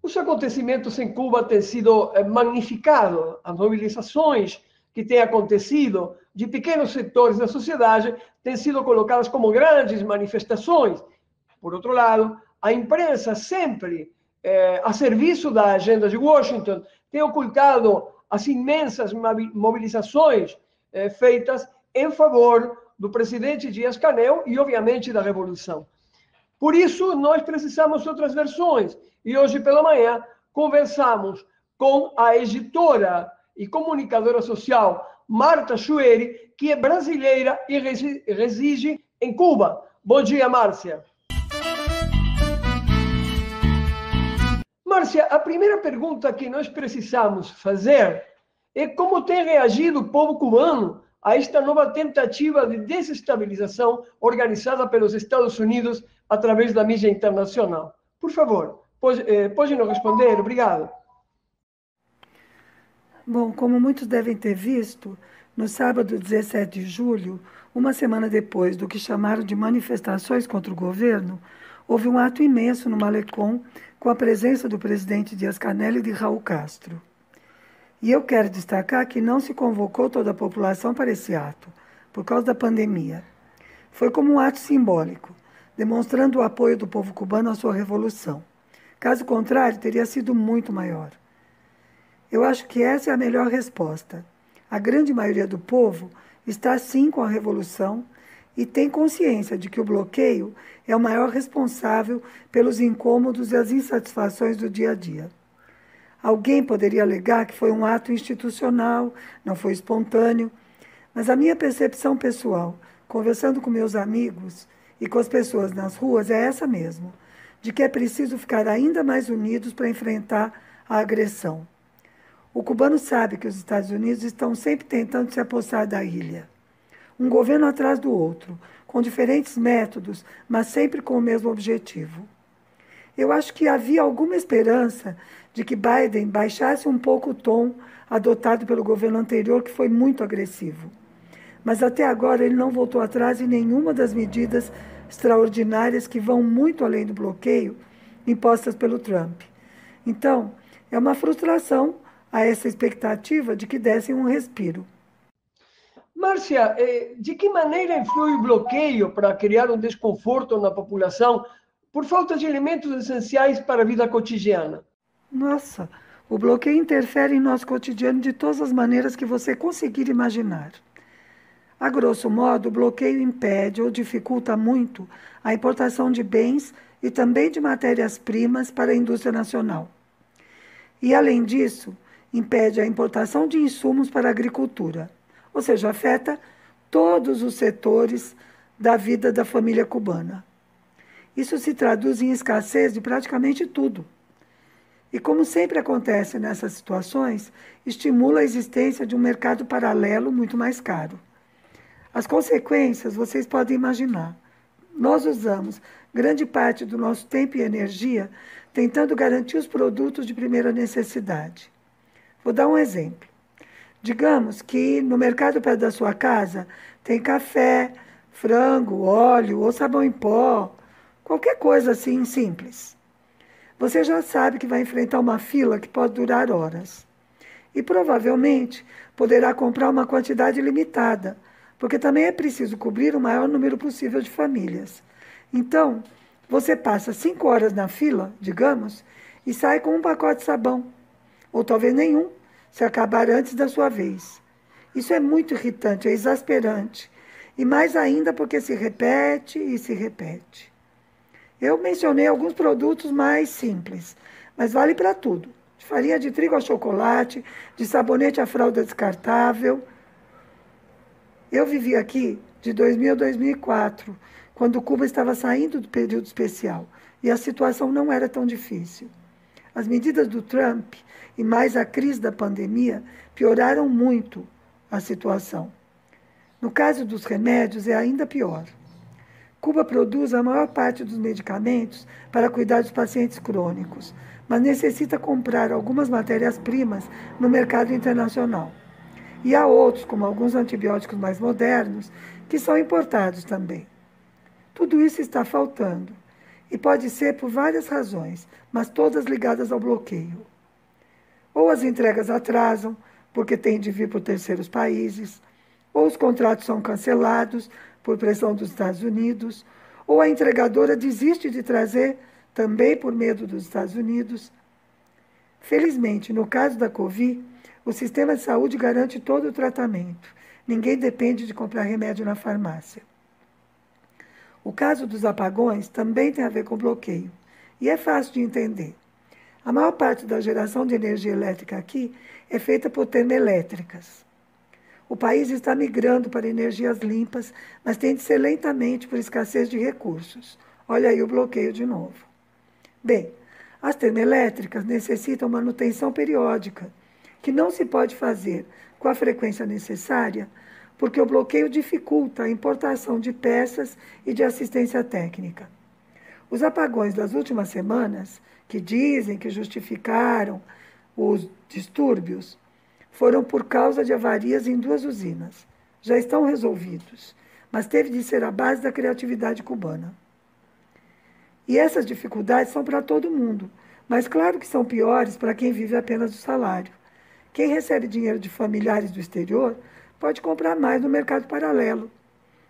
Os acontecimentos em Cuba têm sido magnificados, as mobilizações que têm acontecido de pequenos setores da sociedade têm sido colocadas como grandes manifestações. Por outro lado, a imprensa sempre a serviço da agenda de Washington tem ocultado as imensas mobilizações feitas em favor do presidente Dias-Canel e, obviamente, da Revolução. Por isso, nós precisamos de outras versões. E hoje pela manhã conversamos com a editora e comunicadora social Marta Chueri, que é brasileira e reside em Cuba. Bom dia, Márcia. Márcia, a primeira pergunta que nós precisamos fazer é como tem reagido o povo cubano a esta nova tentativa de desestabilização organizada pelos Estados Unidos através da mídia internacional. Por favor, pode nos responder? Obrigado. Bom, como muitos devem ter visto, no sábado 17 de julho, uma semana depois do que chamaram de manifestações contra o governo, houve um ato imenso no Malecón com a presença do presidente Dias-Canel e de Raul Castro. E eu quero destacar que não se convocou toda a população para esse ato, por causa da pandemia. Foi como um ato simbólico, demonstrando o apoio do povo cubano à sua revolução. Caso contrário, teria sido muito maior. Eu acho que essa é a melhor resposta. A grande maioria do povo está sim com a revolução e tem consciência de que o bloqueio é o maior responsável pelos incômodos e as insatisfações do dia a dia. Alguém poderia alegar que foi um ato institucional, não foi espontâneo, mas a minha percepção pessoal, conversando com meus amigos e com as pessoas nas ruas, é essa mesmo, de que é preciso ficar ainda mais unidos para enfrentar a agressão. O cubano sabe que os Estados Unidos estão sempre tentando se apossar da ilha. Um governo atrás do outro, com diferentes métodos, mas sempre com o mesmo objetivo. Eu acho que havia alguma esperança de que Biden baixasse um pouco o tom adotado pelo governo anterior, que foi muito agressivo. Mas até agora ele não voltou atrás em nenhuma das medidas extraordinárias que vão muito além do bloqueio impostas pelo Trump. Então, é uma frustração a essa expectativa de que dessem um respiro. Márcia, de que maneira influi o bloqueio para criar um desconforto na população por falta de elementos essenciais para a vida cotidiana? Nossa, o bloqueio interfere em nosso cotidiano de todas as maneiras que você conseguir imaginar. A grosso modo, o bloqueio impede ou dificulta muito a importação de bens e também de matérias-primas para a indústria nacional. E, além disso, impede a importação de insumos para a agricultura, ou seja, afeta todos os setores da vida da família cubana. Isso se traduz em escassez de praticamente tudo. E, como sempre acontece nessas situações, estimula a existência de um mercado paralelo muito mais caro. As consequências vocês podem imaginar. Nós usamos grande parte do nosso tempo e energia tentando garantir os produtos de primeira necessidade. Vou dar um exemplo. Digamos que no mercado perto da sua casa tem café, frango, óleo ou sabão em pó, qualquer coisa assim simples. Você já sabe que vai enfrentar uma fila que pode durar horas. E provavelmente poderá comprar uma quantidade limitada, porque também é preciso cobrir o maior número possível de famílias. Então, você passa 5 horas na fila, digamos, e sai com um pacote de sabão, ou talvez nenhum, se acabar antes da sua vez. Isso é muito irritante, é exasperante, e mais ainda porque se repete e se repete. Eu mencionei alguns produtos mais simples, mas vale para tudo. De farinha de trigo a chocolate, de sabonete a fralda descartável. Eu vivi aqui de 2000 a 2004, quando Cuba estava saindo do período especial, e a situação não era tão difícil. As medidas do Trump e mais a crise da pandemia pioraram muito a situação. No caso dos remédios, é ainda pior. Cuba produz a maior parte dos medicamentos para cuidar dos pacientes crônicos, mas necessita comprar algumas matérias-primas no mercado internacional. E há outros, como alguns antibióticos mais modernos, que são importados também. Tudo isso está faltando. E pode ser por várias razões, mas todas ligadas ao bloqueio. Ou as entregas atrasam, porque têm de vir por terceiros países, ou os contratos são cancelados por pressão dos Estados Unidos, ou a entregadora desiste de trazer, também por medo dos Estados Unidos. Felizmente, no caso da Covid, o sistema de saúde garante todo o tratamento. Ninguém depende de comprar remédio na farmácia. O caso dos apagões também tem a ver com bloqueio, e é fácil de entender. A maior parte da geração de energia elétrica aqui é feita por termoelétricas. O país está migrando para energias limpas, mas tem de ser lentamente por escassez de recursos. Olha aí o bloqueio de novo. Bem, as termoelétricas necessitam manutenção periódica, que não se pode fazer com a frequência necessária, porque o bloqueio dificulta a importação de peças e de assistência técnica. Os apagões das últimas semanas, que dizem que justificaram os distúrbios, foram por causa de avarias em 2 usinas. Já estão resolvidos, mas teve de ser a base da criatividade cubana. E essas dificuldades são para todo mundo, mas claro que são piores para quem vive apenas do salário. Quem recebe dinheiro de familiares do exterior pode comprar mais no mercado paralelo,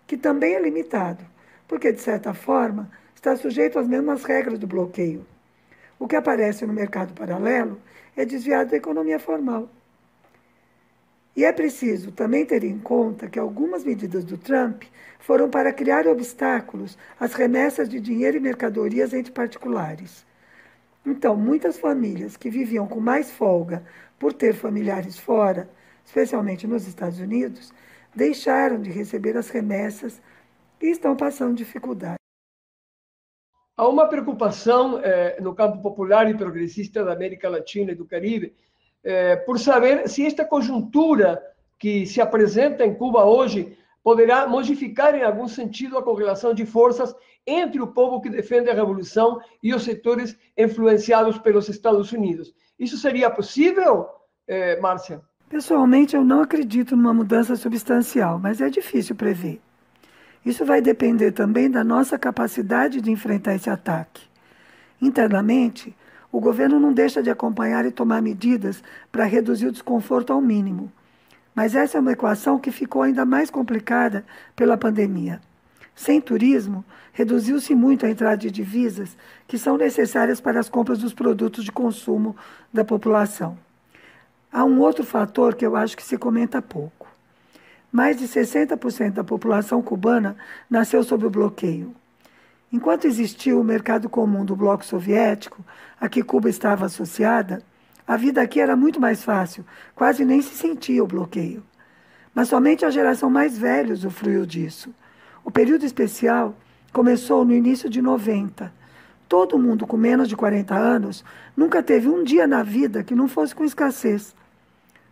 que também é limitado, porque, de certa forma, está sujeito às mesmas regras do bloqueio. O que aparece no mercado paralelo é desviado da economia formal. E é preciso também ter em conta que algumas medidas do Trump foram para criar obstáculos às remessas de dinheiro e mercadorias entre particulares. Então, muitas famílias que viviam com mais folga por ter familiares fora, especialmente nos Estados Unidos, deixaram de receber as remessas e estão passando dificuldade. Há uma preocupação no campo popular e progressista da América Latina e do Caribe por saber se esta conjuntura que se apresenta em Cuba hoje poderá modificar em algum sentido a correlação de forças entre o povo que defende a revolução e os setores influenciados pelos Estados Unidos. Isso seria possível, Márcia? Pessoalmente, eu não acredito numa mudança substancial, mas é difícil prever. Isso vai depender também da nossa capacidade de enfrentar esse ataque. Internamente, o governo não deixa de acompanhar e tomar medidas para reduzir o desconforto ao mínimo. Mas essa é uma equação que ficou ainda mais complicada pela pandemia. Sem turismo, reduziu-se muito a entrada de divisas que são necessárias para as compras dos produtos de consumo da população. Há um outro fator que eu acho que se comenta pouco. Mais de 60% da população cubana nasceu sob o bloqueio. Enquanto existiu o mercado comum do bloco soviético, a que Cuba estava associada, a vida aqui era muito mais fácil, quase nem se sentia o bloqueio. Mas somente a geração mais velha usufruiu disso. O período especial começou no início de 90. Todo mundo com menos de 40 anos nunca teve um dia na vida que não fosse com escassez.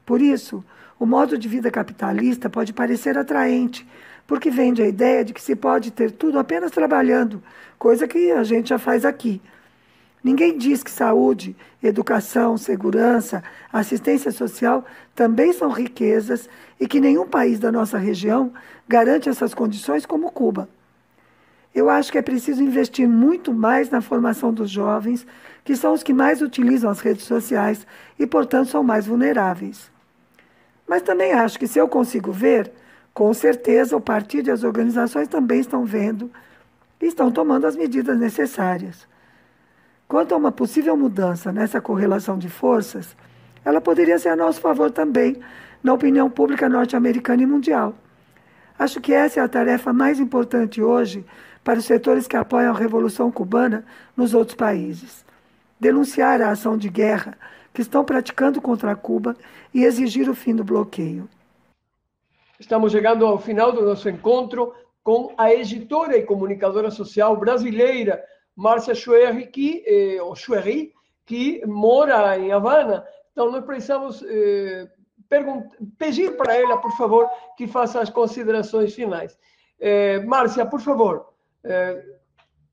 Por isso, o modo de vida capitalista pode parecer atraente, porque vende a ideia de que se pode ter tudo apenas trabalhando, coisa que a gente já faz aqui. Ninguém diz que saúde, educação, segurança, assistência social também são riquezas e que nenhum país da nossa região garante essas condições como Cuba. Eu acho que é preciso investir muito mais na formação dos jovens, que são os que mais utilizam as redes sociais e, portanto, são mais vulneráveis. Mas também acho que, se eu consigo ver, com certeza o partido e as organizações também estão vendo e estão tomando as medidas necessárias. Quanto a uma possível mudança nessa correlação de forças, ela poderia ser a nosso favor também, na opinião pública norte-americana e mundial. Acho que essa é a tarefa mais importante hoje para os setores que apoiam a Revolução Cubana nos outros países. Denunciar a ação de guerra que estão praticando contra Cuba e exigir o fim do bloqueio. Estamos chegando ao final do nosso encontro com a editora e comunicadora social brasileira Márcia Chuerri, que mora em Havana. Então, nós precisamos pedir para ela, por favor, que faça as considerações finais. Márcia, por favor,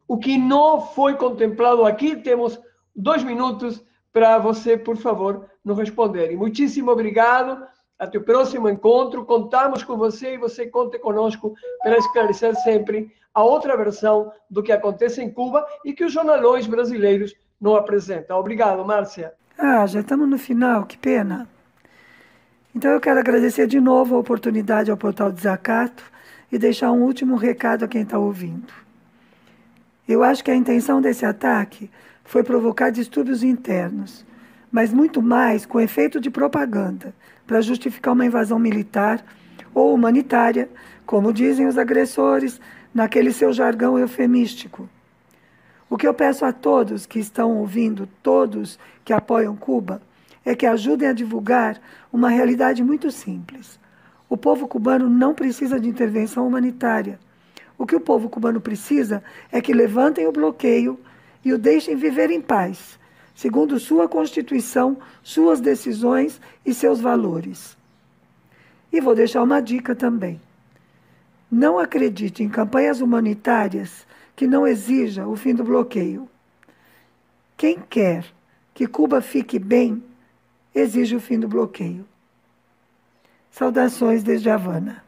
o que não foi contemplado aqui, temos 2 minutos para você, por favor, nos responder. E muitíssimo obrigado Até o próximo encontro. Contamos com você e você conte conosco para esclarecer sempre a outra versão do que acontece em Cuba e que os jornalões brasileiros não apresentam. Obrigado, Márcia. Já estamos no final, que pena. Então eu quero agradecer de novo a oportunidade ao Portal Desacato e deixar um último recado a quem está ouvindo. Eu acho que a intenção desse ataque foi provocar distúrbios internos, mas muito mais com efeito de propaganda, para justificar uma invasão militar ou humanitária, como dizem os agressores, naquele seu jargão eufemístico. O que eu peço a todos que estão ouvindo, todos que apoiam Cuba, é que ajudem a divulgar uma realidade muito simples. O povo cubano não precisa de intervenção humanitária. O que o povo cubano precisa é que levantem o bloqueio e o deixem viver em paz, segundo sua Constituição, suas decisões e seus valores. E vou deixar uma dica também. Não acredite em campanhas humanitárias que não exijam o fim do bloqueio. Quem quer que Cuba fique bem, exige o fim do bloqueio. Saudações desde Havana.